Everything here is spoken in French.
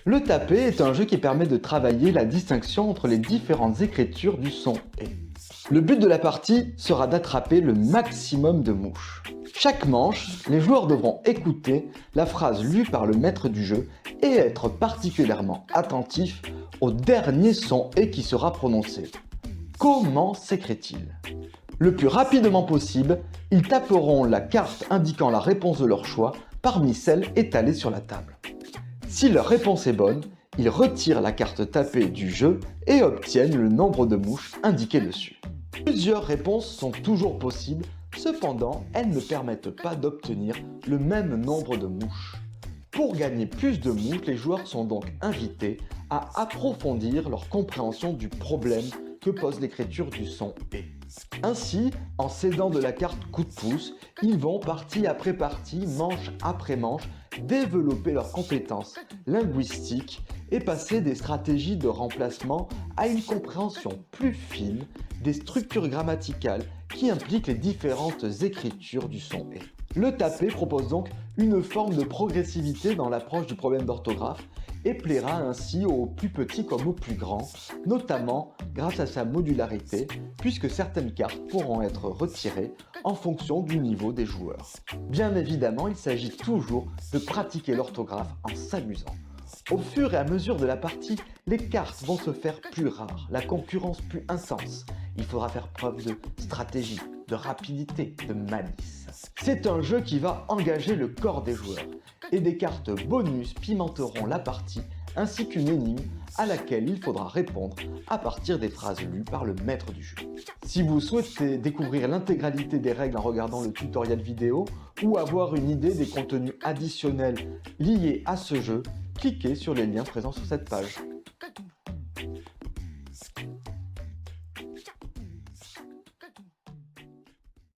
Le tapé est un jeu qui permet de travailler la distinction entre les différentes écritures du son « et ». Le but de la partie sera d'attraper le maximum de mouches. Chaque manche, les joueurs devront écouter la phrase lue par le maître du jeu et être particulièrement attentifs au dernier son « et » qui sera prononcé. Comment s'écrit-il? Le plus rapidement possible, ils taperont la carte indiquant la réponse de leur choix parmi celles étalées sur la table. Si leur réponse est bonne, ils retirent la carte tapée du jeu et obtiennent le nombre de mouches indiqué dessus. Plusieurs réponses sont toujours possibles, cependant elles ne permettent pas d'obtenir le même nombre de mouches. Pour gagner plus de mouches, les joueurs sont donc invités à approfondir leur compréhension du problème que pose l'écriture du son « et ». Ainsi, en s'aidant de la carte coup de pouce, ils vont partie après partie, manche après manche, développer leurs compétences linguistiques et passer des stratégies de remplacement à une compréhension plus fine des structures grammaticales qui impliquent les différentes écritures du son « et ». Le tapé propose donc une forme de progressivité dans l'approche du problème d'orthographe et plaira ainsi aux plus petits comme aux plus grands, notamment grâce à sa modularité, puisque certaines cartes pourront être retirées en fonction du niveau des joueurs. Bien évidemment, il s'agit toujours de pratiquer l'orthographe en s'amusant. Au fur et à mesure de la partie, les cartes vont se faire plus rares, la concurrence plus intense. Il faudra faire preuve de stratégie, de rapidité, de malice. C'est un jeu qui va engager le corps des joueurs et des cartes bonus pimenteront la partie ainsi qu'une énigme à laquelle il faudra répondre à partir des phrases lues par le maître du jeu. Si vous souhaitez découvrir l'intégralité des règles en regardant le tutoriel vidéo ou avoir une idée des contenus additionnels liés à ce jeu, cliquez sur les liens présents sur cette page.